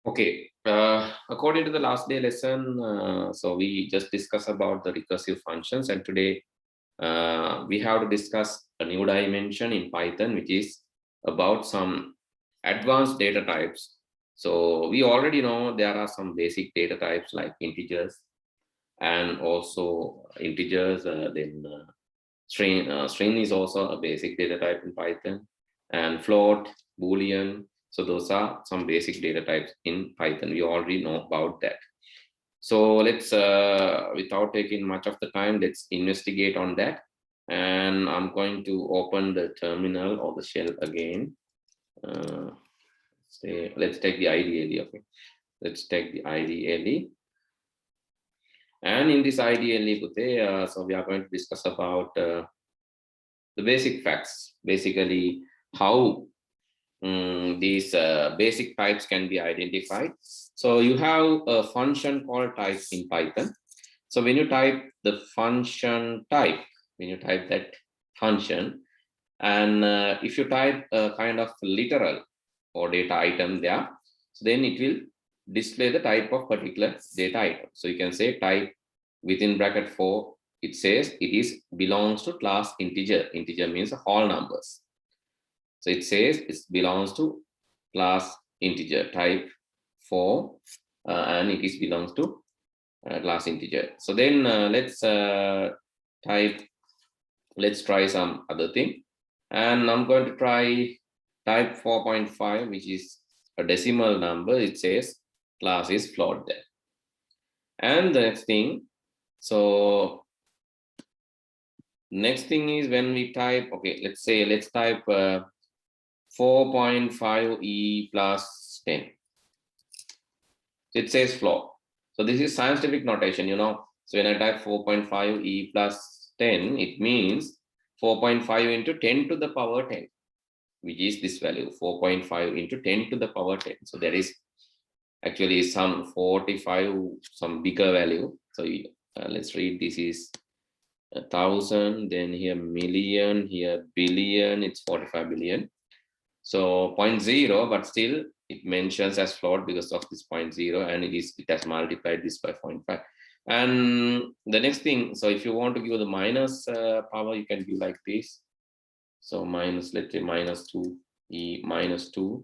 Okay, according to the last day lesson, so we just discussed about the recursive functions, and today we have to discuss a new dimension in Python, which is about some advanced data types. So we already know there are some basic data types like integers and also integers, then string is also a basic data type in Python, and float, Boolean. So those are some basic data types in Python. We already know about that. So let's, without taking much of the time, let's investigate on that. And I'm going to open the terminal or the shell again. Let's take the IDLE. Okay, let's take the IDLE. And in this IDLE, so we are going to discuss about the basic facts, basically how these basic types can be identified. So you have a function called type in Python. So when you type the function type, when you type that function, and if you type a kind of literal or data item there, so then it will display the type of particular data item. So you can say type within bracket 4, it says it is belongs to class integer. Integer means whole numbers. So it says it belongs to class integer type 4, and it is belongs to class integer. So then let's try some other thing, and I'm going to try type 4.5, which is a decimal number. It says class is float there. And the next thing, so next thing is when we type, okay, let's type 4.5e plus 10. It says float. So this is scientific notation, you know. So when I type 4.5e plus 10, it means 4.5 into 10 to the power 10, which is this value, 4.5 into 10 to the power 10. So there is actually some 45, some bigger value. So let's read, this is 1,000, then here million, here billion, it's 45 billion. So 0.0, but still it mentions as float because of this 0.0, and it has multiplied this by 0.5. And the next thing, so if you want to give the minus power, you can give like this. So minus, let's say minus 2, e minus 2.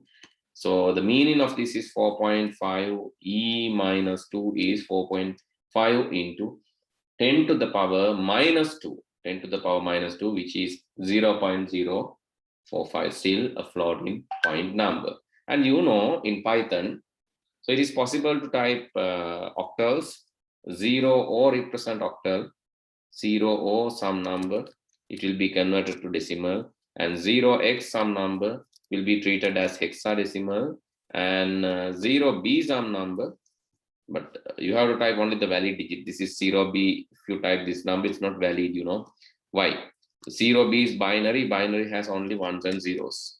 So the meaning of this is 4.5, e minus 2 is 4.5 into 10 to the power minus 2, 10 to the power minus 2, which is 0.045, still a floating point number. And you know, in Python, so it is possible to type octals, 0 or represent octal, 0 or some number, it will be converted to decimal, and 0x some number will be treated as hexadecimal, and 0 be some number, but you have to type only the valid digit. This is 0b. If you type this number, it's not valid, you know. Why? 0b is binary. Binary has only ones and zeros.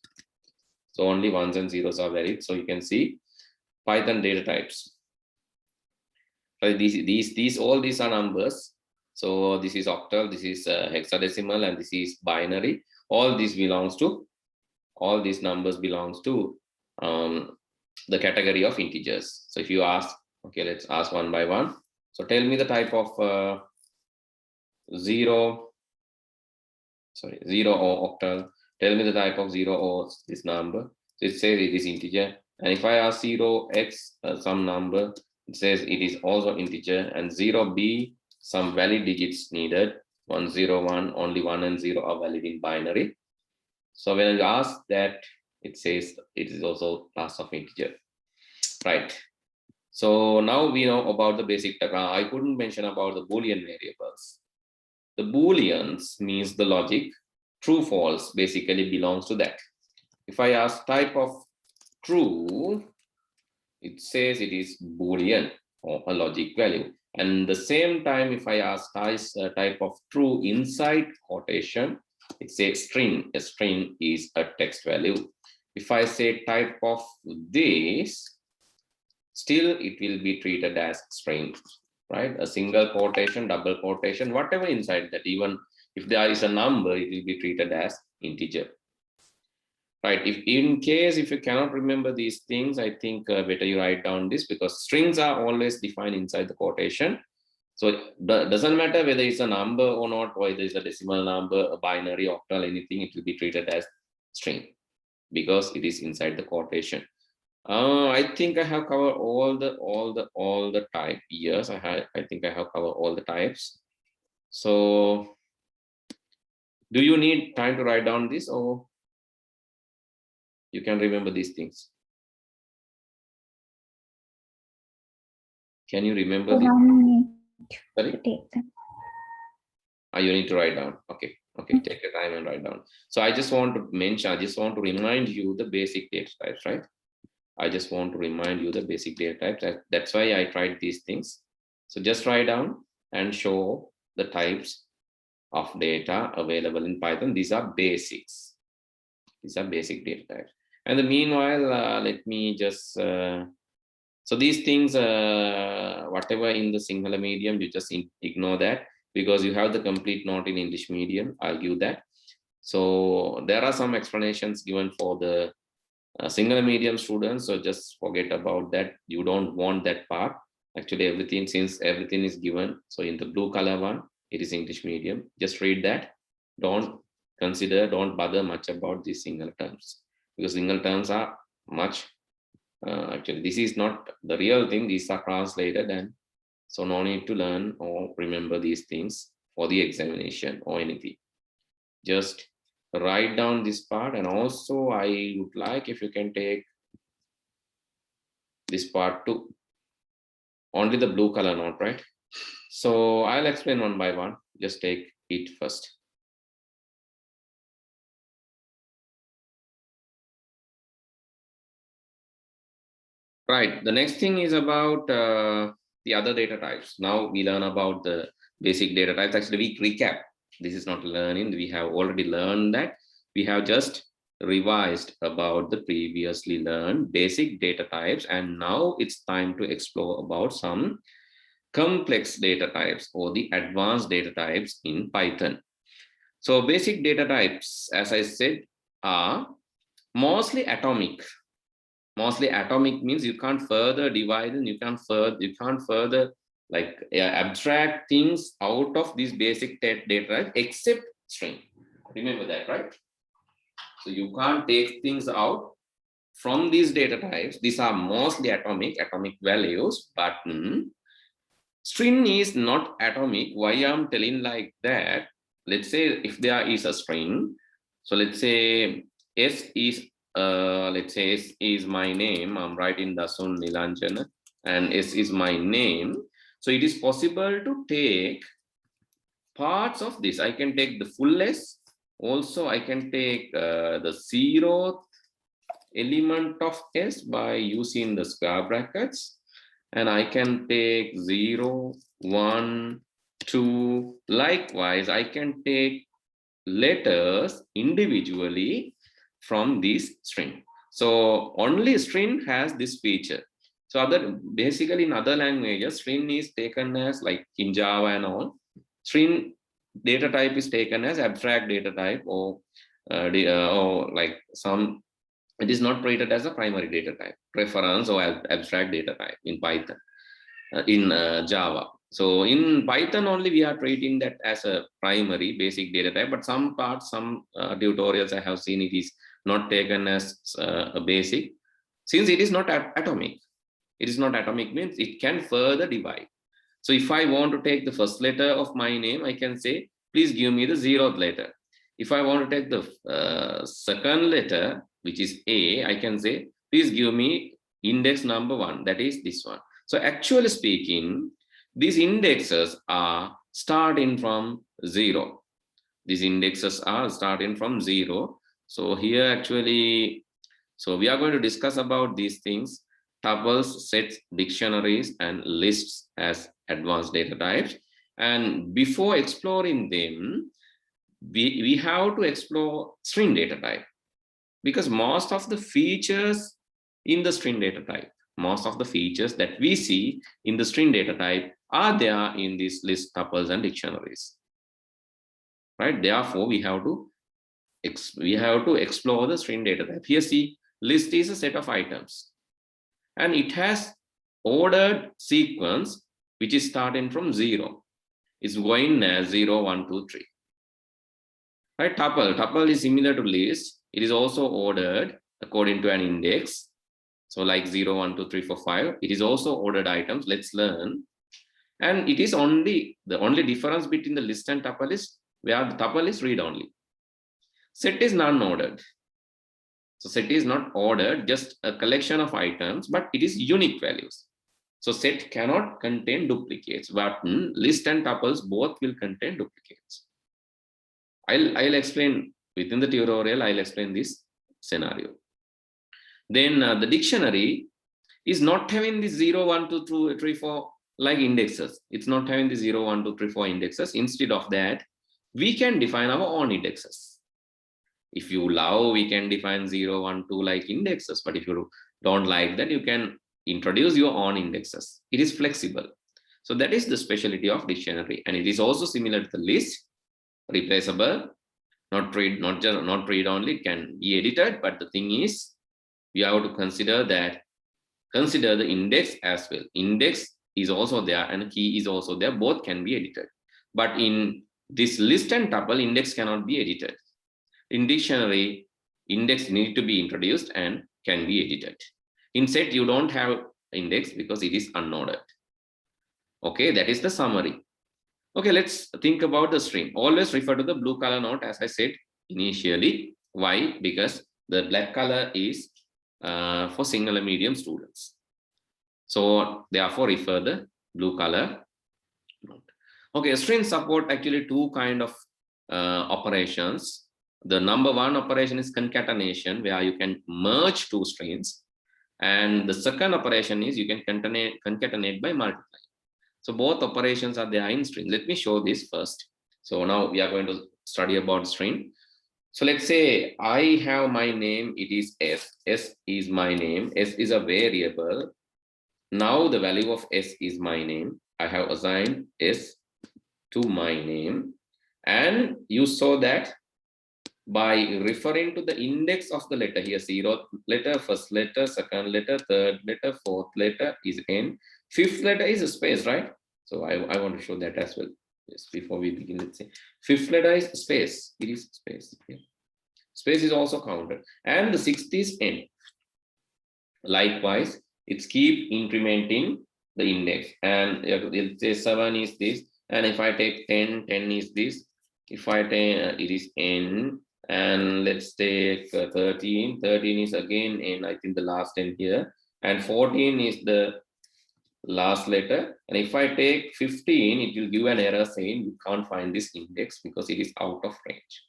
So only ones and zeros are valid. So you can see Python data types. So all these are numbers. So this is octal, this is hexadecimal, and this is binary. All these numbers belongs to the category of integers. So if you ask, okay, let's ask one by one. So tell me the type of 0 or octal. Tell me the type of 0 or this number. So it says it is integer. And if I ask 0x some number, it says it is also integer, and 0b some valid digits needed. 101, only 1 and 0 are valid in binary. So when I ask that, it says it is also class of integer, right? So now we know about the basic type. I couldn't mention about the Boolean variables. The Booleans means the logic. True, false basically belongs to that. If I ask type of true, it says it is Boolean or a logic value. And the same time, if I ask type of true inside quotation, it says string. A string is a text value. If I say type of this, still it will be treated as string, right? A single quotation, double quotation, whatever inside that, even if there is a number, it will be treated as integer, right? If in case if you cannot remember these things, I think better you write down this, because strings are always defined inside the quotation. So it doesn't matter whether it's a number or not, or whether it's a decimal number, a binary, octal, anything, it will be treated as string because it is inside the quotation. I think I have covered all the type. Yes, I think I have covered all the types. So do you need time to write down this, or you can remember these things? Can you remember this? Sorry? You need to write down. Okay, take your time and write down. So I just want to mention, I just want to remind you the basic data types, right? I just want to remind you the basic data types. That's why I tried these things. So just write down and show the types of data available in Python. These are basics. These are basic data types. And the meanwhile, let me just, so these things, whatever in the Sinhala medium, you just ignore that, because you have the complete note in English medium, I'll give that. So there are some explanations given for the Sinhala medium students, so just forget about that. You don't want that part. Actually, everything, since everything is given, so in the blue color one, it is English medium. Just read that. Don't bother much about these Sinhala terms, because Sinhala terms are much, actually, this is not the real thing. These are translated, and so no need to learn or remember these things for the examination or anything. Just write down this part, and also I would like if you can take this part too. Only the blue color note, right? So I'll explain one by one. Just take it first. Right. The next thing is about the other data types. Now we learn about the basic data types. Actually, we recap. This is not learning. We have already learned that. We have just revised about the previously learned basic data types, and now it's time to explore about some complex data types or the advanced data types in Python. So basic data types, as I said, are mostly atomic. Mostly atomic means you can't further divide and you can't further like abstract things out of these basic data types except string. Remember that, right? So you can't take things out from these data types. These are mostly atomic values, but string is not atomic. Why I'm telling like that? Let's say if there is a string, so let's say S is let's say S is my name. I'm writing Dasun Nilanjana, and S is my name. So it is possible to take parts of this. I can take the full S. Also, I can take the 0th element of S by using the square brackets, and I can take 0, 1, 2. Likewise, I can take letters individually from this string. So only string has this feature. So basically in other languages, string is taken as, like in Java and all, string data type is taken as abstract data type, or like some, it is not treated as a primary data type, reference or abstract data type in Python, in Java. So in Python only we are treating that as a primary basic data type, but some parts, some tutorials I have seen, it is not taken as a basic, since it is not atomic. It is not atomic means it can further divide. So if I want to take the first letter of my name, I can say, please give me the 0th letter. If I want to take the second letter, which is A, I can say, please give me index number 1, that is this one. So actually speaking, these indexes are starting from 0. These indexes are starting from 0. So here actually, so we are going to discuss about these things: tuples, sets, dictionaries, and lists as advanced data types. And before exploring them, we have to explore string data type, because most of the features in the string data type, most of the features that we see in the string data type are there in these list, tuples, and dictionaries, right? Therefore, we have to we have to explore the string data type. Here, see, list is a set of items, and it has ordered sequence which is starting from 0. It's going as 0, 1, 2, 3. Right? Tuple is similar to list. It is also ordered according to an index. So like 0, 1, 2, 3, 4, 5. It is also ordered items. Let's learn. And it is only the only difference between the list and tuple is where the tuple is read only. Set is non-ordered. So set is not ordered, just a collection of items, but it is unique values. So set cannot contain duplicates, but list and tuples both will contain duplicates. I'll explain within the tutorial. I'll explain this scenario. Then the dictionary is not having the 0, 1, 2, 3, 4 like indexes. It's not having the 0, 1, 2, 3, 4 indexes. Instead of that, we can define our own indexes. If you love, we can define 0, 1, 2 like indexes. But if you don't like that, you can introduce your own indexes. It is flexible. So that is the specialty of dictionary. And it is also similar to the list, replaceable, not read only, it can be edited. But the thing is, we have to consider the index as well. Index is also there and key is also there. Both can be edited. But in this list and tuple, index cannot be edited. In dictionary, index need to be introduced and can be edited. In set, you don't have index because it is unordered. Okay, that is the summary. Okay, let's think about the string. Always refer to the blue color note, as I said initially. Why? Because the black color is for single and medium students. So therefore, refer the blue color note. Okay, string support actually two kind of operations. The number one operation is concatenation, where you can merge two strings. And the second operation is you can concatenate by multiplying. So both operations are there in string. Let me show this first. So now we are going to study about string. So let's say I have my name, it is S. S is my name. S is a variable. Now the value of S is my name. I have assigned S to my name. And you saw that by referring to the index of the letter here, 0th letter, first letter, second letter, third letter, fourth letter is N, fifth letter is a space, right? So I want to show that as well. Yes, before we begin, let's say fifth letter is space. It is space. Yeah. Space is also counted, and the sixth is N. Likewise, it's keep incrementing the index, and it'll say 7 is this, and if I take 10, 10 is this. If I take it is N. And let's take 13. 13 is again N, I think the last N here. And 14 is the last letter. And if I take 15, it will give an error saying you can't find this index because it is out of range.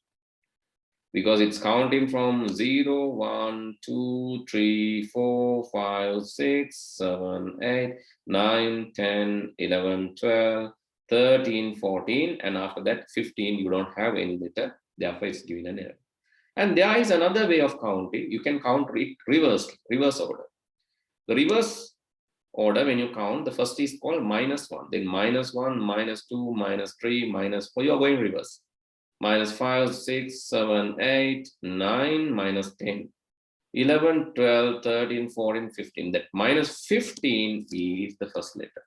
Because it's counting from 0, 1, 2, 3, 4, 5, 6, 7, 8, 9, 10, 11, 12, 13, 14. And after that, 15, you don't have any letter. Therefore, it's giving an error. And there is another way of counting. You can count reverse order. The reverse order, when you count, the first is called -1. Then -1, -2, -3, -4. You are going reverse. -5, 6, 7, 8, 9, -10, 11, 12, 13, 14, 15. That -15 is the first letter.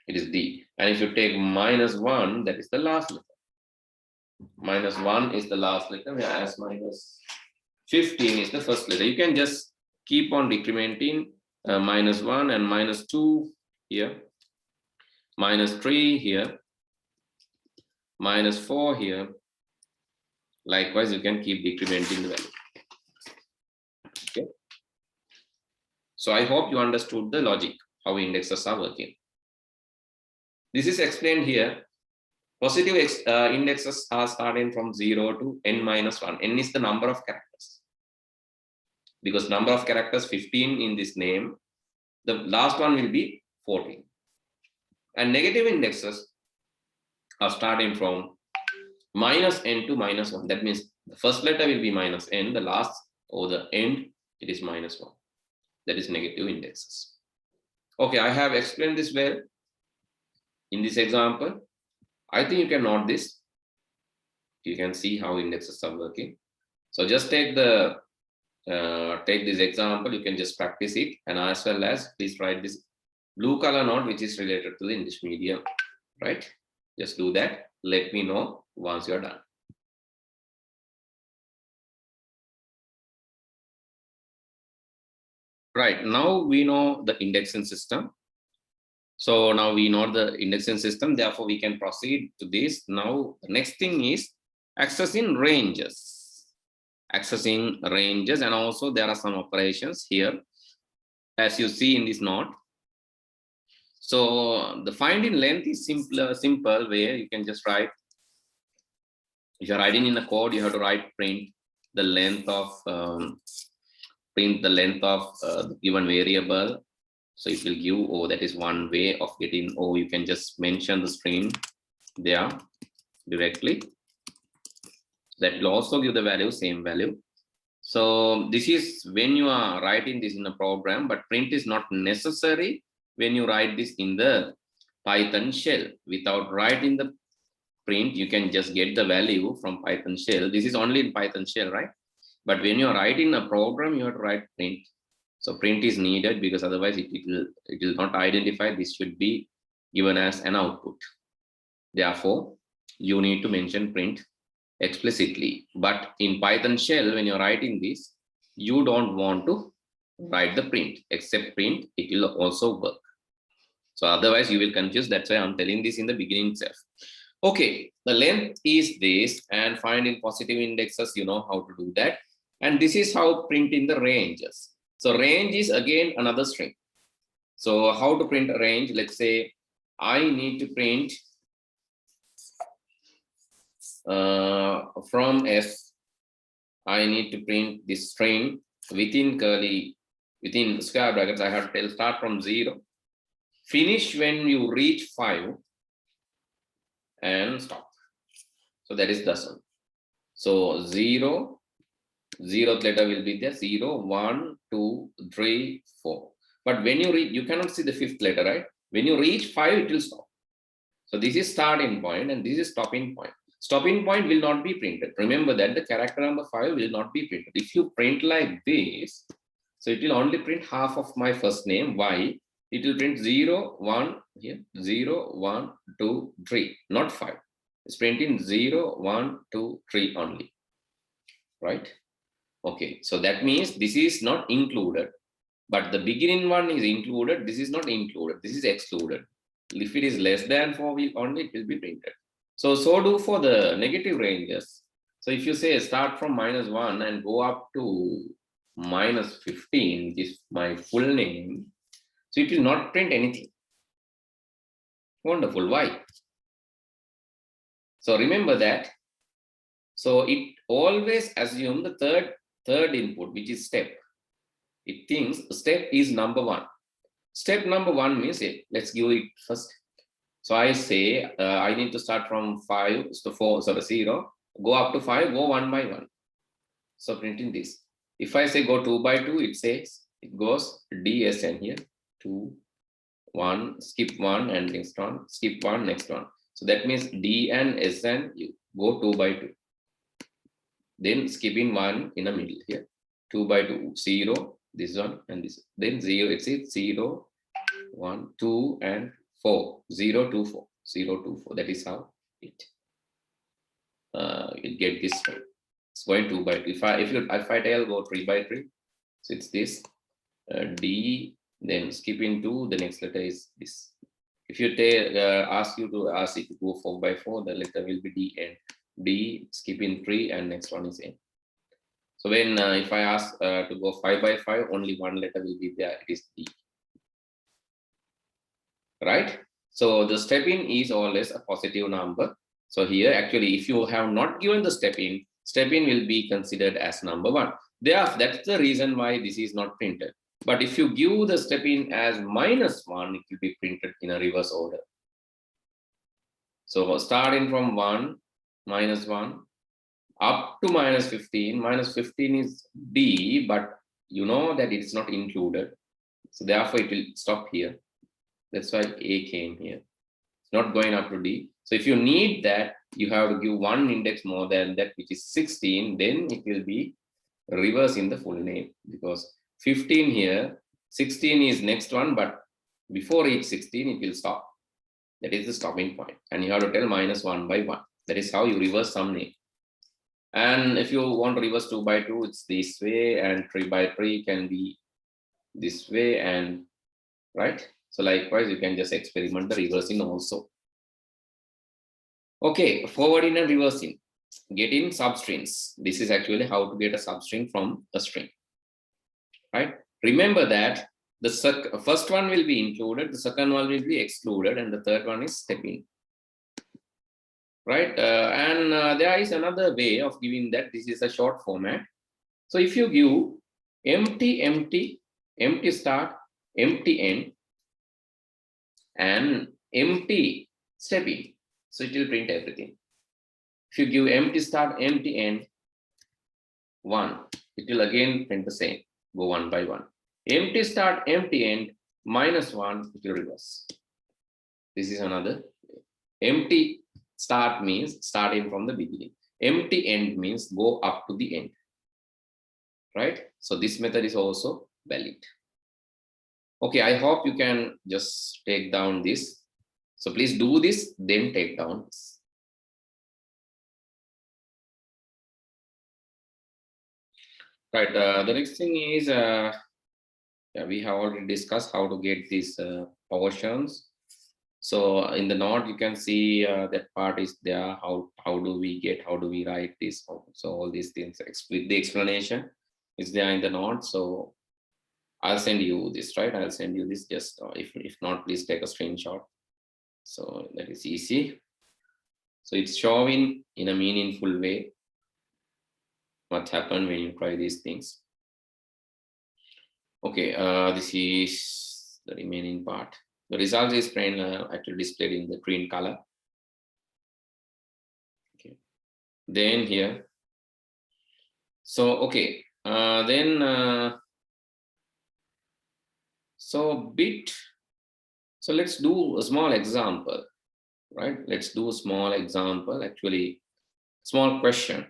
It is D. And if you take -1, that is the last letter. -1 is the last letter, whereas -15 is the first letter. You can just keep on decrementing -1 and -2 here, -3 here, -4 here. Likewise, you can keep decrementing the value. Okay. So I hope you understood the logic, how indexes are working. This is explained here. Positive indexes are starting from 0 to n-1. N is the number of characters. Because number of characters 15 in this name, the last one will be 14. And negative indexes are starting from -n to -1. That means the first letter will be -n, the last or the end, it is -1. That is negative indexes. Okay, I have explained this well in this example. I think you can note this. you can see how indexes are working. So just take the take this example, you can just practice it, and as well as please write this blue color note which is related to the English medium, right? Just do that. Let me know once you're done. Right, now we know the indexing system. So now we know the indexing system, therefore we can proceed to this. Now the next thing is accessing ranges. Accessing ranges, and also there are some operations here as you see in this note. So the finding length is simple where you can just write, if you're writing in the code, you have to write print the length of the given variable. So it will give, oh, that is one way of getting, or you can just mention the string there directly. That will also give the value, same value. So this is when you are writing this in a program, but print is not necessary when you write this in the Python shell. Without writing the print, you can just get the value from Python shell. This is only in Python shell, right? But when you're writing a program, you have to write print. So print is needed because otherwise it will not identify. This should be given as an output. Therefore, you need to mention print explicitly. But in Python shell, when you're writing this, you don't want to write the print. Except print, it will also work. So otherwise you will confuse. That's why I'm telling this in the beginning itself. Okay, the length is this, and finding positive indexes, you know how to do that. And this is how print in the ranges. So range is again another string. So how to print a range? Let's say I need to print from S, I need to print this string within square brackets. I have to tell start from 0, finish when you reach 5, and stop. So that is Dasun. So 0, 0th letter will be there, 0, 1, 2, 3, 4. But when you reach, you cannot see the 5th letter, right? When you reach 5, it will stop. So this is starting point and this is stopping point. Stopping point will not be printed. Remember that the character number 5 will not be printed. If you print like this, so it will only print half of my first name. Why? It will print 0, 1 here, 0, 1, 2, 3, not 5. It's printing 0, 1, 2, 3 only, right? Okay, so that means this is not included, but the beginning one is included. This is not included. This is excluded. If it is less than 4, only it will be printed. So do for the negative ranges. So if you say start from -1 and go up to -15, which is my full name, so it will not print anything. Wonderful. Why? So remember that. So it always assumes the third input, which is step. It thinks step is number 1. Step number 1 means, let's give it first. So I say I need to start from 5 to 4, so 0, go up to 5, go 1 by 1. So printing this. If I say go 2 by 2, it says it goes DSN here, 2, 1, skip 1 and next one, skip 1, next one. So that means D and SN, you go 2 by 2. Then skipping 1 in the middle here, 2 by 2, 0, this one and this. Then 0, it's 0, 1, 2 and 4, 0, 2, 4, 0, 2, 4. That is how it get this way. It's going 2 by 2. If I tell go 3 by 3, so it's this D, then skipping 2, the next letter is this. If you ask it to go 4 by 4, the letter will be D N. D, skipping 3, and next one is N. So when if I ask to go 5 by 5, only one letter will be there. It is D. Right? So the step in is always a positive number. So here, actually, if you have not given the step in will be considered as number 1. Therefore, that's the reason why this is not printed. But if you give the step in as -1, it will be printed in a reverse order. So starting from 1, -1, up to -15. -15 is D, but you know that it's not included. So therefore, it will stop here. That's why A came here. It's not going up to D. So if you need that, you have to give one index more than that, which is 16, then it will be reverse in the full name, because 15 here, 16 is next one, but before each 16, it will stop. That is the stopping point. And you have to tell minus 1 by 1. That is how you reverse some name. And if you want to reverse 2 by 2, it's this way, and 3 by 3 can be this way, and right. So likewise, you can just experiment the reversing also. Okay, forwarding and reversing. Getting substrings. This is actually how to get a substring from a string. Right? Remember that the first one will be included, the second one will be excluded, and the third one is stepping. Right? There is another way of giving that. This is a short format. So if you give empty, empty, empty start, empty end, and empty stepping, so it will print everything. If you give empty start, empty end, 1, it will again print the same, go one by one. Empty start, empty end, minus 1, it will reverse. This is another. Empty start means starting from the beginning. Empty end means go up to the end. Right? So this method is also valid. Okay, I hope you can just take down this. So please do this, then take down this. Right, the next thing is, we have already discussed how to get these portions. So in the note, you can see that part is there. How do we write this? So all these things with the explanation is there in the note. So I'll send you this, right? I'll send you this, just if not, please take a screenshot. So that is easy. So it's showing in a meaningful way what happened when you try these things. Okay, this is the remaining part. The result is actually displayed in the green color. Okay, then here. So okay, so let's do a small example, right? Let's do a small example, actually, small question.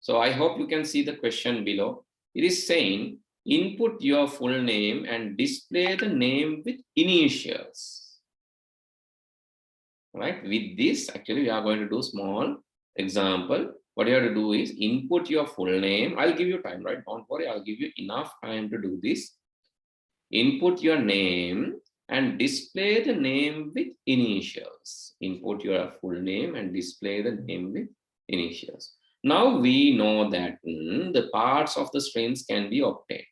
So I hope you can see the question below. It is saying, input your full name and display the name with initials. Right? With this, actually, we are going to do small example. What you have to do is input your full name. I'll give you time, right? Don't worry, I'll give you enough time to do this. Input your name and display the name with initials. Input your full name and display the name with initials. Now we know that the parts of the strings can be obtained.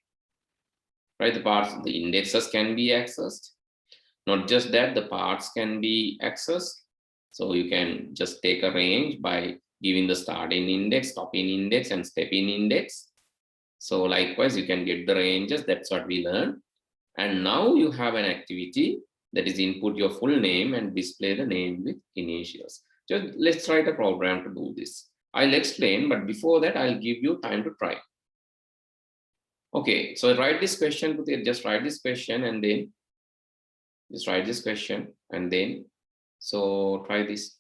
Right? The parts of the indexes can be accessed. Not just that, the parts can be accessed. So you can just take a range by giving the starting index, stopping index, and stepping index. So likewise, you can get the ranges. That's what we learned. And now you have an activity that is input your full name and display the name with initials. Just let's write a program to do this. I'll explain, but before that, I'll give you time to try. Okay, so write this question, just write this question and then just write this question and then, so try this.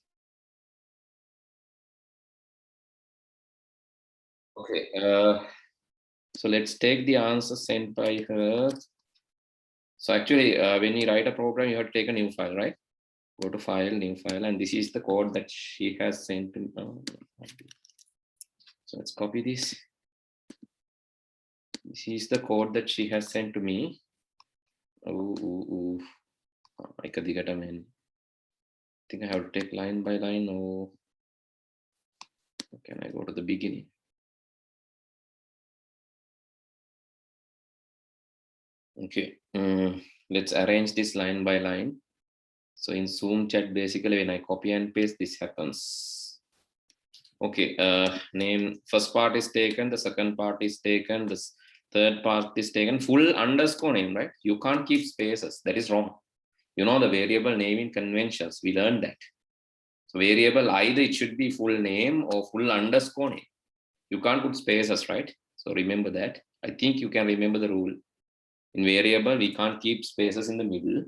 Okay, so let's take the answer sent by her. So actually, when you write a program, you have to take a new file, right? Go to file, new file, and this is the code that she has sent to me. So let's copy this. This is the code that she has sent to me. I think I have to take line by line. Or can I go to the beginning? Okay, let's arrange this line by line. So in Zoom chat, basically when I copy and paste, this happens. Okay, name, first part is taken, the second part is taken, the third part is taken, full underscore name, right? You can't keep spaces, that is wrong. You know the variable naming conventions, we learned that. So variable, either it should be full name or full underscore name. You can't put spaces, right? So remember that. I think you can remember the rule. In variable, we can't keep spaces in the middle.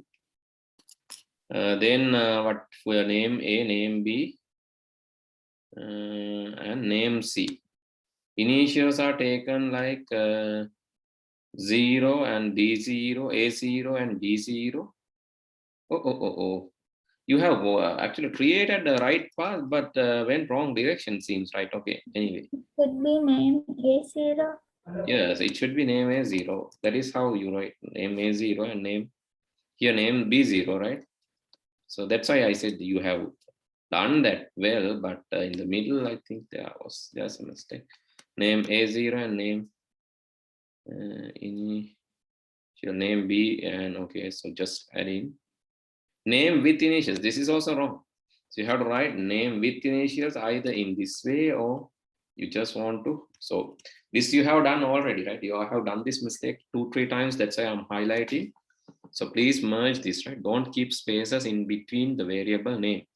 Then what for name A, name B, and name C. Initials are taken like 0 and D0, A0 and D0. Oh. You have actually created the right path, but went wrong direction seems, right? Okay, anyway. It could be name A0. Yes, it should be name A0. That is how you write name A0 and name here name B0, right? So that's why I said you have done that well, but in the middle, I think there's a mistake. Name A0 and name your name B, and okay, so just add in name with initials. This is also wrong. So you have to write name with initials either in this way or you just want to. So this you have done already, right? You have done this mistake 2-3 times. That's why I'm highlighting. So please merge this, right? Don't keep spaces in between the variable name.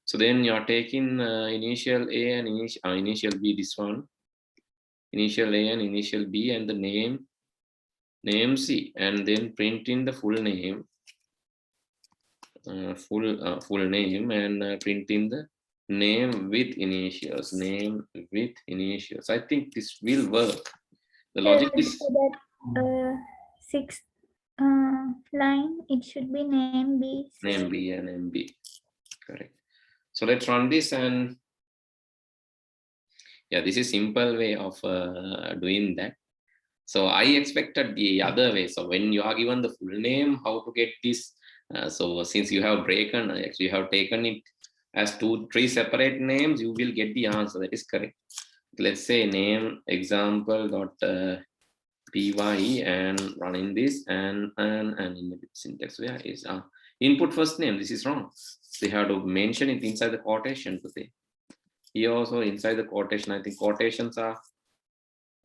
So then you are taking initial A and initial B, this one. Initial A and initial B and the name C, and then print in the full name. Full name and print in the name with initials. I think this will work. The logic is that sixth line, it should be name B. Name B and name B. Correct. So let's run this, and yeah, this is simple way of doing that. So I expected the other way. So when you are given the full name, how to get this? So since you have taken it as 2-3 separate names, you will get the answer. That is correct. Let's say name example.py and running this and in the syntax where is input first name. This is wrong. So you have to mention it inside the quotation today. Here also inside the quotation, I think quotations are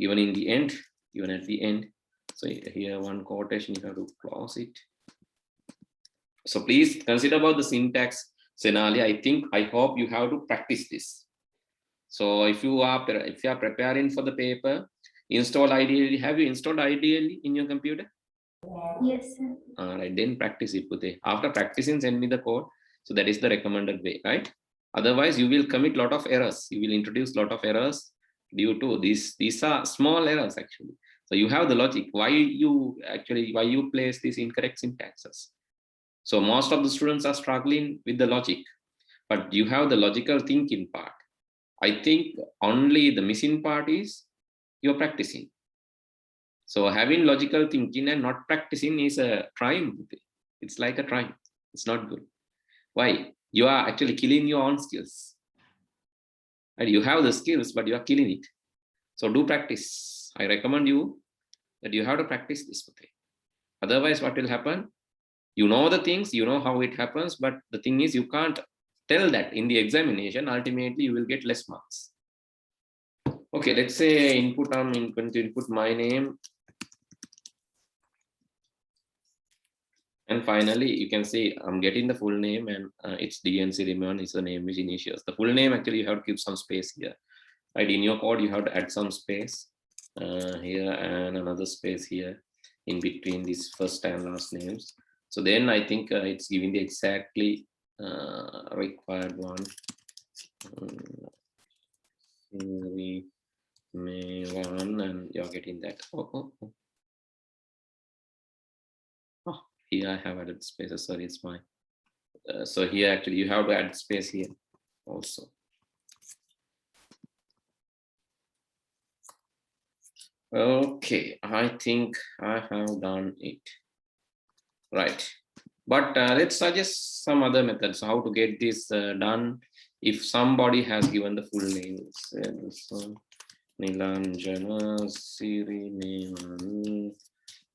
even in the end. Even at the end. So here one quotation, you have to close it. So please consider about the syntax scenario. I hope you have to practice this. So if you are preparing for the paper, install ideally. Have you installed ideally in your computer? Yes, sir. All right, then practice it. After practicing, send me the code. So that is the recommended way, right? Otherwise, you will commit a lot of errors. You will introduce a lot of errors due to these are small errors actually. So you have the logic why you place these incorrect syntaxes. So most of the students are struggling with the logic, but you have the logical thinking part. I think only the missing part is you're practicing. So having logical thinking and not practicing is a crime. It's like a crime. It's not good. Why? You are actually killing your own skills. And you have the skills, but you are killing it. So do practice. I recommend you that you have to practice this. Otherwise, what will happen? You know the things, you know how it happens, but the thing is you can't tell that in the examination. Ultimately, you will get less marks. Okay, let's say input. I'm going to input my name. And finally, you can see I'm getting the full name, and it's DN Sirimevan is the name which initials. The full name, actually, you have to give some space here. Right, in your code, you have to add some space here and another space here in between these first and last names. So then I think it's giving the exactly required one. Sirimevan, and you're getting that. Oh, here I have added spaces. Sorry, it's my. So here actually you have to add space here also. Okay, I think I have done it. Right, but let's suggest some other methods how to get this done. If somebody has given the full name, Nilanjana Sirimevan.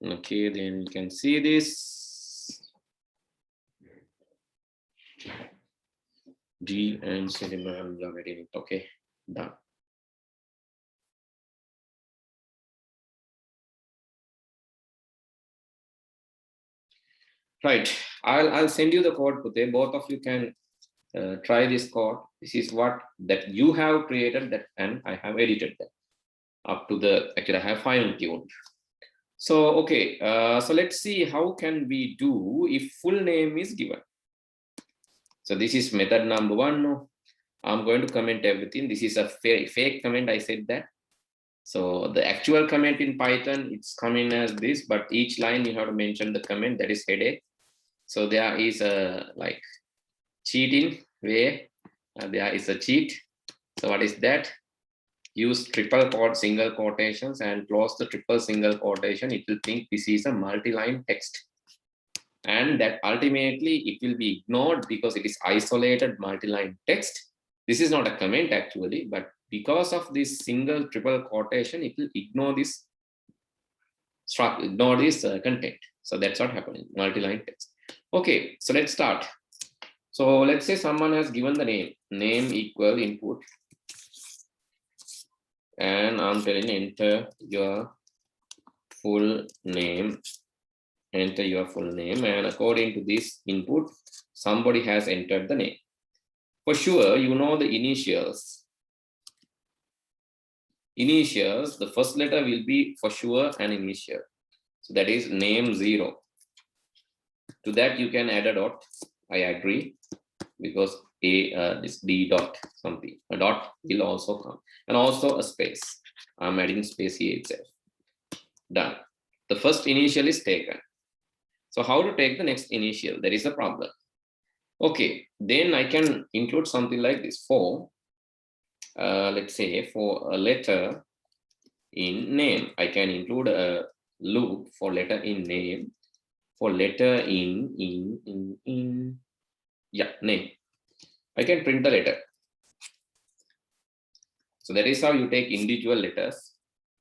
Okay, then you can see this. G and Sirimevan, you are getting it. Okay, done. Right, I'll send you the code, Pute. Both of you can try this code. This is what that you have created that, and I have edited that up to the, actually I have fine-tuned. So, okay, so let's see how can we do if full name is given. So this is method number 1. I'm going to comment everything. This is a fake comment. I said that. So the actual comment in Python, it's coming as this, but each line you have to mention the comment, that is headache. So there is a like cheating way. There is a cheat. So what is that? Use triple quote single quotations and close the triple single quotation. It will think this is a multi-line text. And that ultimately it will be ignored because it is isolated multi-line text. This is not a comment actually, but because of this single triple quotation, it will ignore this content. So that's what happening, multi-line text. Okay, so let's start. So let's say someone has given the name equal input, and I'm telling enter your full name, enter your full name, and according to this input, somebody has entered the name. For sure, you know the initials. Initials, the first letter will be for sure an initial. So that is name 0. To that you can add a dot. I agree, because this D dot something. A dot will also come. And also a space. I'm adding space here itself. Done. The first initial is taken. So how to take the next initial? There is a problem. Okay, then I can include something like this. For let's say for a letter in name, I can include a loop for letter in name. For letter in name, I can print the letter. So that is how you take individual letters.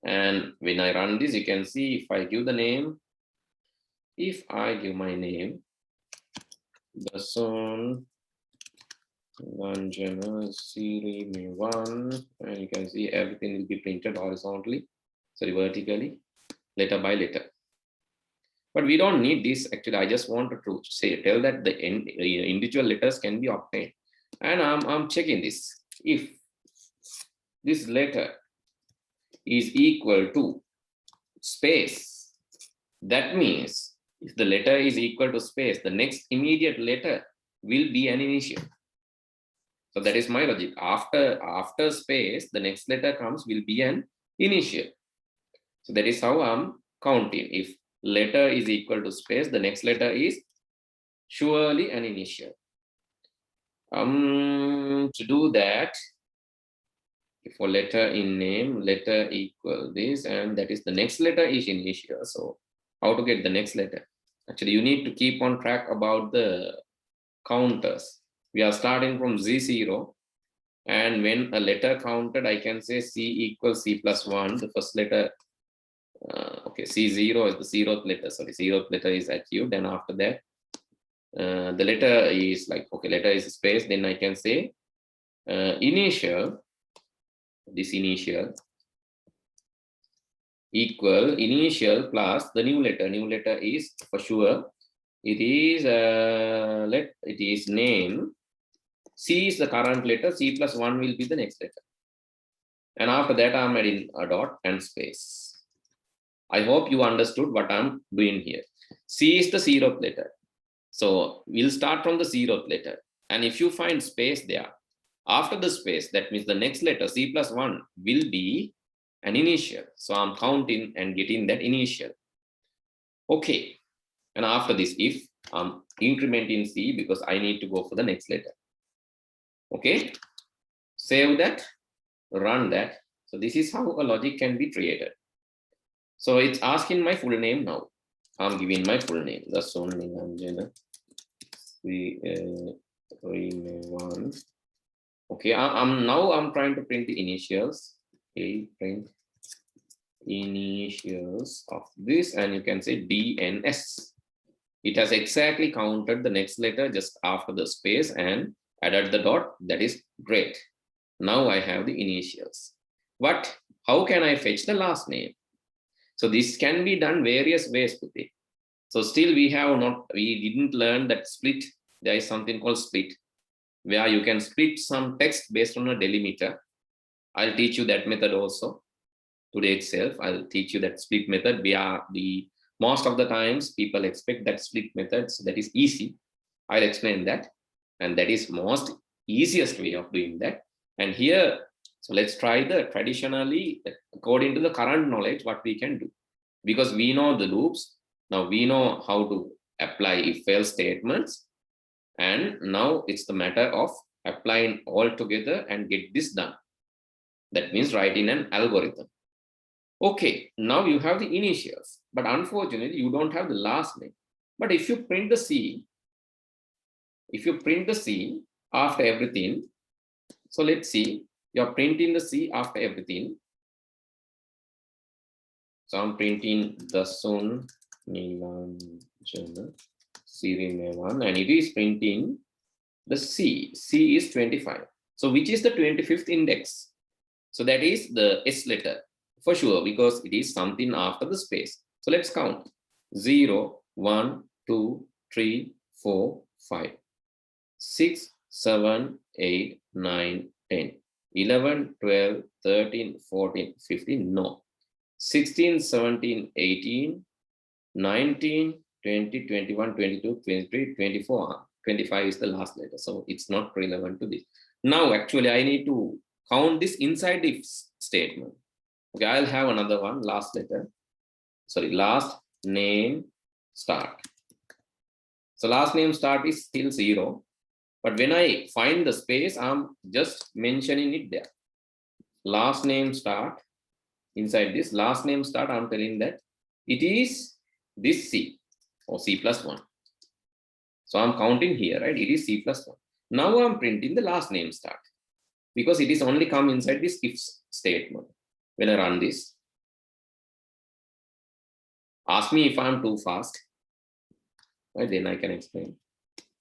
And when I run this, you can see if I give the name, if I give my name, Dasun, Nilanjana, Sirimevan, and you can see everything will be printed horizontally, sorry, vertically, letter by letter. But we don't need this. Actually, I just wanted to tell that the individual letters can be obtained. And I'm checking this. If this letter is equal to space, that means if the letter is equal to space, the next immediate letter will be an initial. So that is my logic. After space, the next letter comes will be an initial. So that is how I'm counting. If letter is equal to space, the next letter is surely an initial. To do that, for letter in name, letter equal this, and that is the next letter is initial. So how to get the next letter? Actually, you need to keep on track about the counters. We are starting from Z0, and when a letter counted, I can say C equals C plus 1, the first letter. Okay, C0 is the 0th letter. Sorry, 0th letter is achieved, and after that, the letter is like, okay, letter is space. Then I can say initial. This initial equal initial plus the new letter. New letter is for sure. It is name. C is the current letter. C plus 1 will be the next letter. And after that, I'm adding a dot and space. I hope you understood what I'm doing here. C is the 0th letter. So we'll start from the 0th letter. And if you find space there, after the space, that means the next letter, C plus 1, will be an initial. So I'm counting and getting that initial. Okay. And after this, if I'm incrementing C because I need to go for the next letter. Okay. Save that, run that. So this is how a logic can be created. So it's asking my full name now. I'm giving my full name. Dasun Nilanjana. One. Okay, I'm trying to print the initials. Okay, print initials of this, and you can say DNS. It has exactly counted the next letter just after the space and added the dot. That is great. Now I have the initials. But how can I fetch the last name? So this can be done various ways with it. So still we didn't learn that split. There is something called split, where you can split some text based on a delimiter. I'll teach you that method also today itself. I'll teach you that split method. Most of the times people expect that split method, so that is easy. I'll explain that, and that is most easiest way of doing that. And here, so let's try the traditionally, according to the current knowledge, what we can do. Because we know the loops, now we know how to apply if-else statements. And now it's the matter of applying all together and get this done. That means writing an algorithm. Okay, now you have the initials, but unfortunately you don't have the last name. But if you print the C, after everything, so let's see, you're printing the C after everything. So I'm printing Dasun, Nilanjana, Sirimevan, and it is printing the C. C is 25. So which is the 25th index? So that is the S letter for sure, because it is something after the space. So let's count 0, 1, 2, 3, 4, 5, 6, 7, 8, 9, 10, 11, 12, 13, 14, 15, no. 16, 17, 18, 19, 20, 21, 22, 23, 24, 25 is the last letter. So it's not relevant to this. Now, actually, I need to count this inside the if statement. Okay, I'll have another one, last letter. Sorry, last name start. So last name start is still 0. But when I find the space, I'm just mentioning it there. Last name start. Inside this last name start, I'm telling that it is this C or C+1. So I'm counting here, right? It is C+1. Now I'm printing the last name start because it is only come inside this if statement. When I run this, ask me if I'm too fast, right? Then I can explain.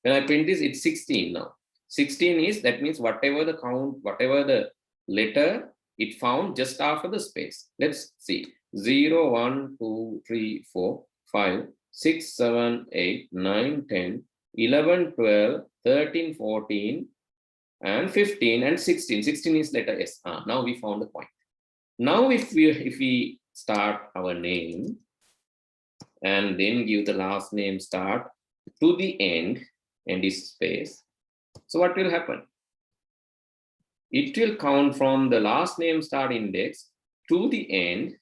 When I print this, it's 16 now. 16 is, that means whatever the count, whatever the letter it found just after the space. Let's see. 0, 1, 2, 3, 4, 5, 6, 7, 8, 9, 10, 11, 12, 13, 14, and 15, and 16. 16 is letter S. Now we found the point. Now if we start our name and then give the last name start to the end is space. So what will happen? It will count from the last name start index to the end.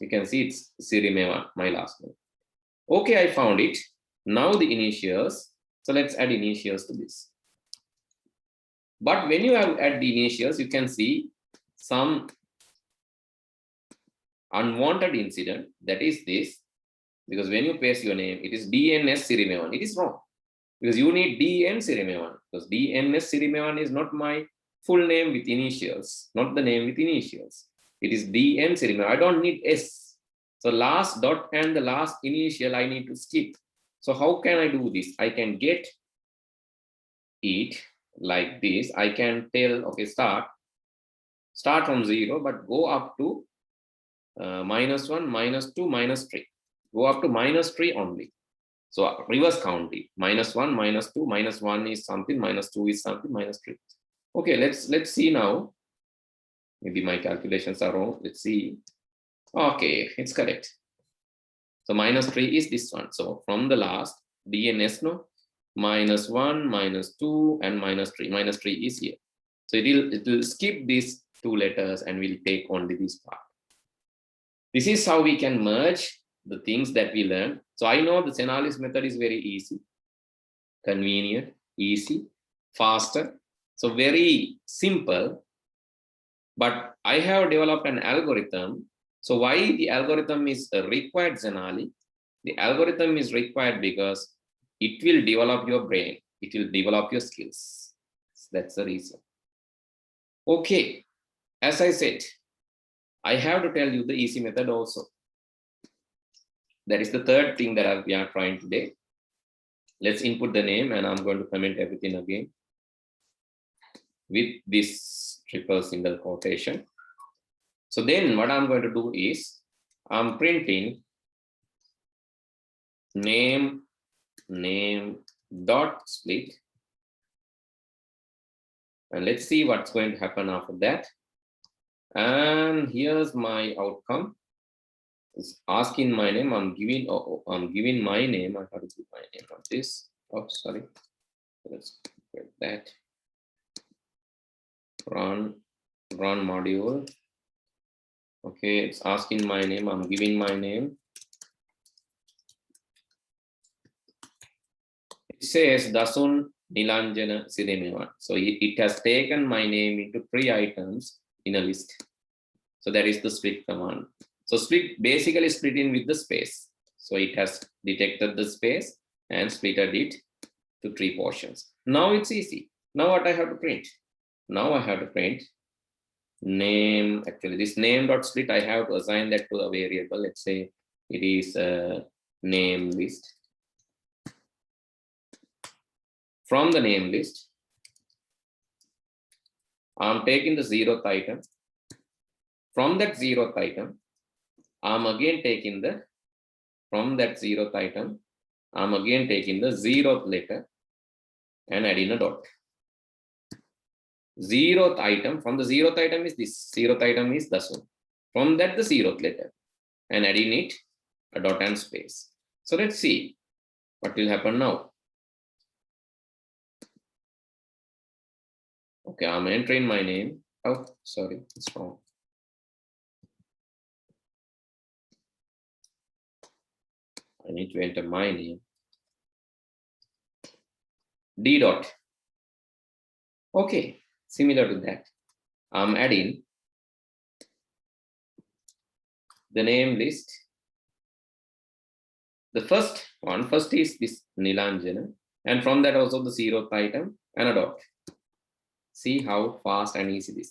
You can see it's Sirimevan, my last name. Okay, I found it. Now the initials. So let's add initials to this. But when you add the initials, you can see some unwanted incident. That is this. Because when you paste your name, it is DNS Sirimevan. It is wrong. Because you need DN Sirimevan. Because DNS Sirimevan is not my full name with initials, not the name with initials. It is DN Sirimevan. I don't need S. So last dot and the last initial I need to skip. So how can I do this? I can get it like this. I can tell, okay, start from 0, but go up to -1, -2, -3. Go up to -3 only. So reverse count it. -1, -2, -1 is something, -2 is something, -3. Okay, let's see now. Maybe my calculations are wrong. Let's see. Okay, it's correct. So -3 is this one. So from the last DNS, no, -1, -2, and -3. -3 is here. So it will skip these two letters and we'll take only this part. This is how we can merge the things that we learn. So I know the Senalis method is very easy, convenient, easy, faster. So very simple. But I have developed an algorithm. So why the algorithm is required, Zenali? The algorithm is required because it will develop your brain. It will develop your skills. That's the reason. Okay, as I said, I have to tell you the easy method also. That is the third thing that we are trying today. Let's input the name and I'm going to comment everything again with this triple single quotation. So then what I'm going to do is I'm printing name dot split. And let's see what's going to happen after that. And here's my outcome. It's asking my name. I'm giving my name. I have to give my name on this. Oh, sorry. Let's get that. Run module. Okay, it's asking my name. I'm giving my name. It says Dasun, Nilanjana, Sirimevan. So it has taken my name into 3 items in a list. So that is the split command. So split basically split in with the space. So it has detected the space and splitted it to 3 portions. Now it's easy. Now what I have to print? Now I have to print name. Actually, this name dot split, I have to assign that to a variable. Let's say it is a name list. From the name list, I'm taking the 0th item. From that 0th item, I'm again taking the, from that 0th item, I'm again taking the 0th letter and adding a dot. 0th item, from the 0th item is this, 0th item is Dasun. From that the 0th letter and adding it a dot and space. So let's see what will happen now. Okay, I'm entering my name. Oh, sorry, it's wrong. I need to enter my name. D dot. Okay, similar to that. I'm adding the name list. The first is this Nilanjana, and from that also the 0th item and a dot. See how fast and easy this.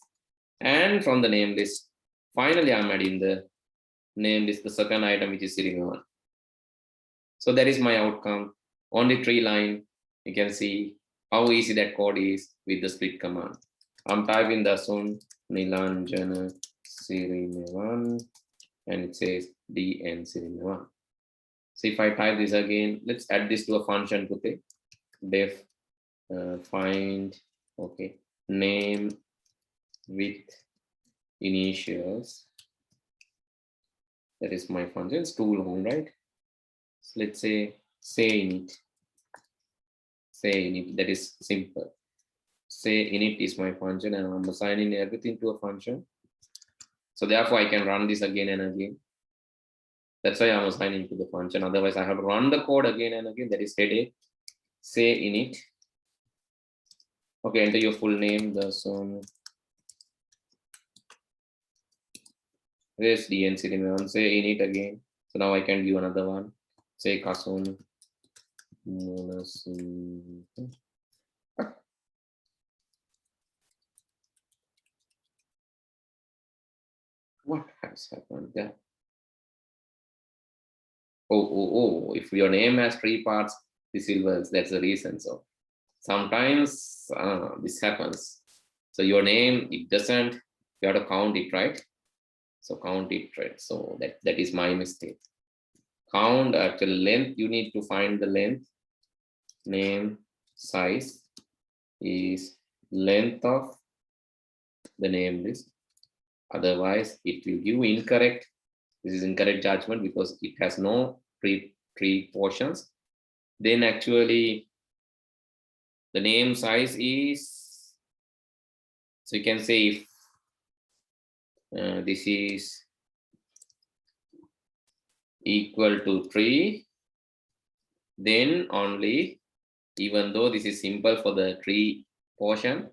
And from the name list, finally I'm adding the name list, the second item, which is Sirimevan. So that is my outcome. Only 3 lines. You can see how easy that code is with the split command. I'm typing Dasun, Nilanjana, Sirimevan, and it says DN Sirimevan. So if I type this again, let's add this to a function to take def find, okay, name with initials. That is my function. It's too long, right? So let's say init. Say init, that is simple. Say init is my function, and I'm assigning everything to a function. So therefore I can run this again and again. That's why I'm assigning to the function. Otherwise I have to run the code again and again. That is headache. Say init. Okay, enter your full name, Dasun. Where's DN Sirimevan? Say init again. So now I can give another one. Say Kasun. What has happened there? Oh, if your name has 3 parts, this will work. That's the reason. So sometimes this happens. So your name, it doesn't, you have to count it, right? So count it, right? So that is my mistake. Count actual length, you need to find the length. Name size is length of the name list. Otherwise, it will give incorrect. This is incorrect judgment because it has no three portions. Then actually, the name size is, so you can say if this is equal to 3, then only, even though this is simple for the 3 portion,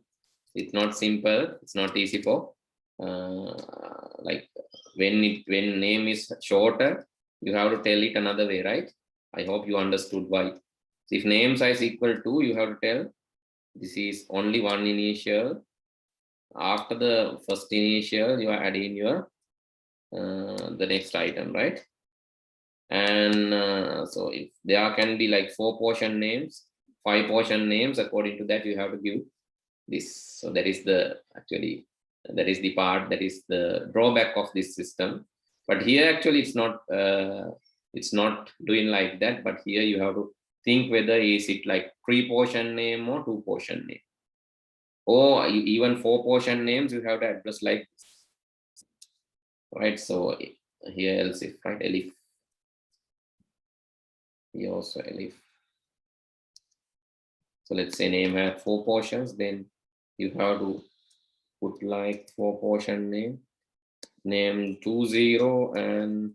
it's not simple, it's not easy for like when name is shorter, you have to tell it another way, right? I hope you understood why. So if name size equal to, you have to tell this is only 1 initial. After the first initial, you are adding your the next item, right? And so if there can be like 4 portion names, 5 portion names, according to that you have to give this. So that is the actually, that is the part, that is the drawback of this system. But here actually it's not doing like that, but here you have to think whether is it like 3 portion name or 2 portion name, or even 4 portion names you have to address like this, right? So here else if, right, elif, here also elif. So let's say name had 4 portions, then you have to put like 4 portion name 20, and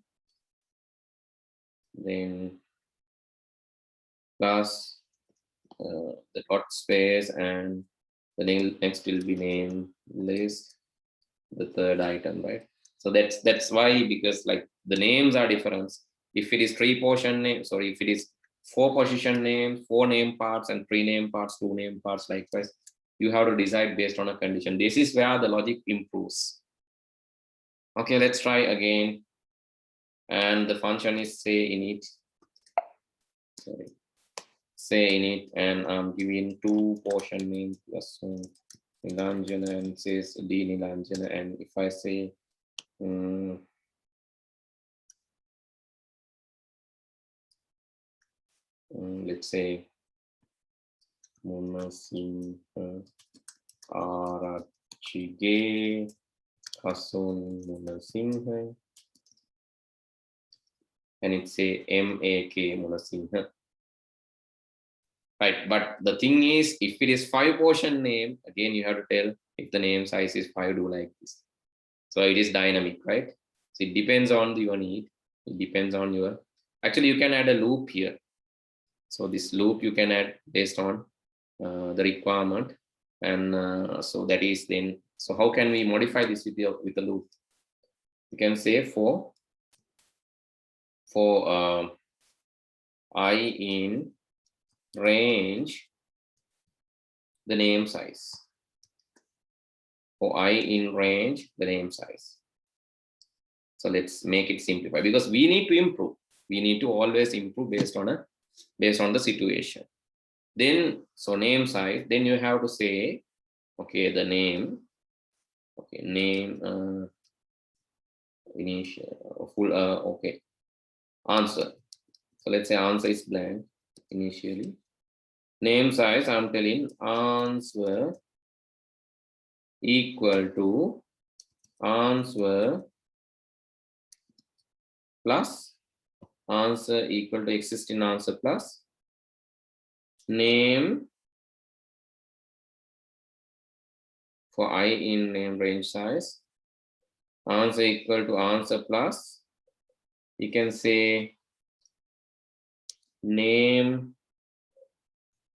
then plus the dot space, and the name next will be name list, the third item, right? So that's why, because like the names are different. If it is 3 portion name, sorry, if it is 4 position name, 4 name parts, and 3 name parts, 2 name parts, likewise, you have to decide based on a condition. This is where the logic improves. Okay, let's try again. And the function is say init. Sorry, say init, and I'm giving 2 portion name plus Nilanjana, and says D Nilanjana. And if I say let's say Munasinghe Arachige Dasun Munasinghe, and it's a MAK Munasinghe. Right, but the thing is, if it is 5 portion name, again you have to tell if the name size is 5, do like this. So it is dynamic, right? So it depends on your need. It depends on your. Actually, you can add a loop here. So this loop you can add based on the requirement, and so that is then. So how can we modify this with the loop? You can say for I in range the name size. For I in range the name size. So let's make it simplify, because we need to improve. We need to always improve based on the situation. Then so name size, then you have to say, okay, the name, okay, name initial full okay, answer. So let's say answer is blank initially. Name size, I'm telling answer equal to answer plus answer equal to existing answer plus name for I in name range size, answer equal to answer plus, you can say name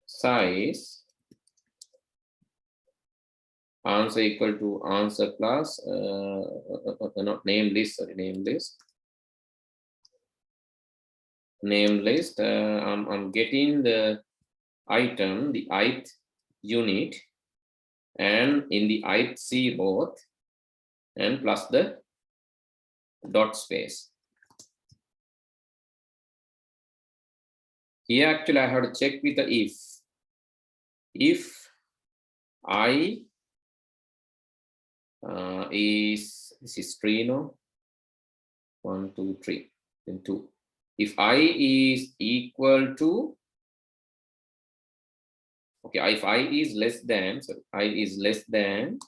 size, answer equal to answer plus not name list, sorry, name list. I'm getting the item, the ith unit, and in the ith zeroth, and plus the dot space. Here actually I have to check with the if I is, this is 3, no? 1, 2, 3, then 2. If I is equal to, okay, if I is less than, so I is less than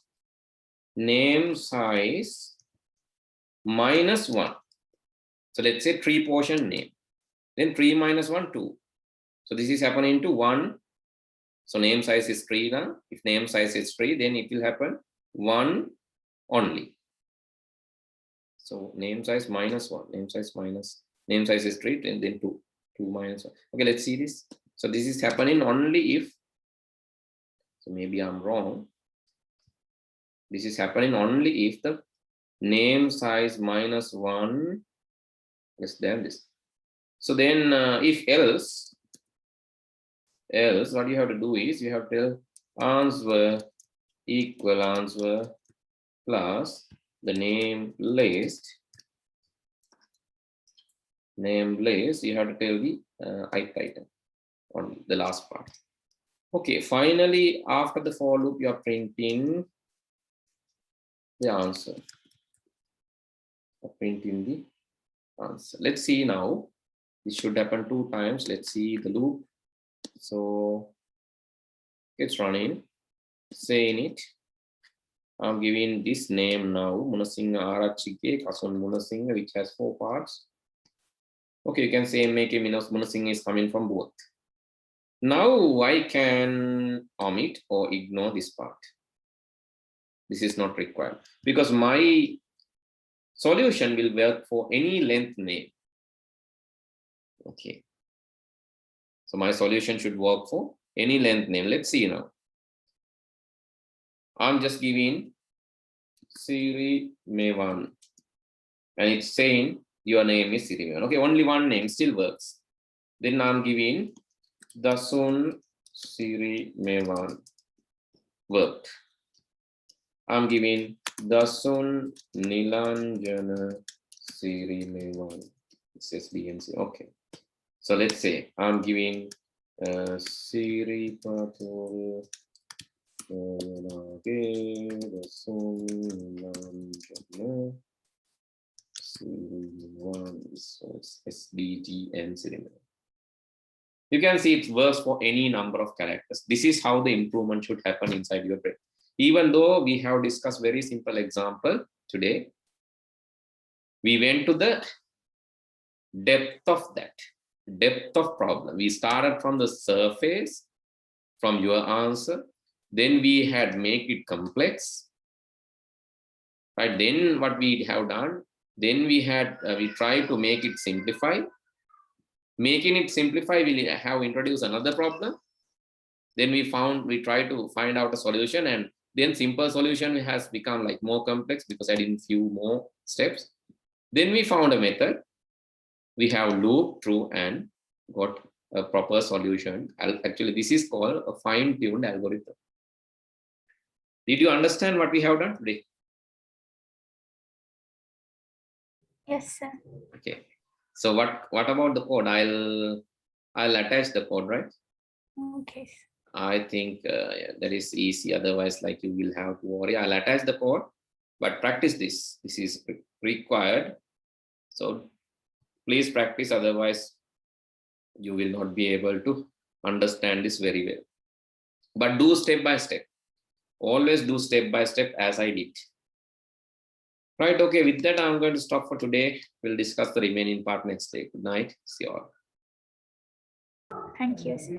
name size minus 1. So let's say 3 portion name, then 3 minus 1, 2. So this is happening to 1. So name size is 3 now. If name size is 3, then it will happen 1 only. So name size minus 1, name size is 3, and then 2 minus 1. Okay, let's see this. So this is happening only if, so maybe I'm wrong. This is happening only if the name size minus 1 less than this. So then if else what you have to do is you have to tell answer equal answer plus the name list, you have to tell the ith item on the last part. Okay, finally after the for loop you are printing the answer, let's see now. This should happen 2 times. Let's see the loop. So it's running, say init. I'm giving this name now, Munasinghe Arachige Dasun Munasinghe, which has 4 parts. Okay, you can say make a Munasinghe is coming from both. Now I can omit or ignore this part. This is not required because my solution will work for any length name. Okay. So my solution should work for any length name. Let's see now. I'm just giving Sirimevan and it's saying your name is Sirimevan. Okay, only one name still works. Then I'm giving Dasun Sirimevan. Worked. I'm giving Dasun Nilanjana Sirimevan. It says BMC. Okay. So let's say I'm giving Siripatul Dasun Nilanjana Sirimevan. So it's SDGN Sirimevan. You can see it works for any number of characters. This is how the improvement should happen inside your brain. Even though we have discussed very simple example today, we went to the depth of that, depth of problem. We started from the surface, from your answer, then we had make it complex, right? Then what we have done, then we had, we tried to make it simplify. Making it simplify, we have introduced another problem. Then we tried to find out a solution, and then simple solution has become like more complex because I did few more steps. Then we found a method. We have looped through and got a proper solution. Actually, this is called a fine-tuned algorithm. Did you understand what we have done today? Yes, sir. Okay. So what about the code? I'll attach the code, right? Okay. I think that is easy. Otherwise, like you will have to worry. I'll attach the code, but practice this. This is required. So please practice. Otherwise, you will not be able to understand this very well. But do step by step. Always do step by step as I did. Right, okay, with that, I'm going to stop for today. We'll discuss the remaining part next day. Good night. See you all. Thank you, sir.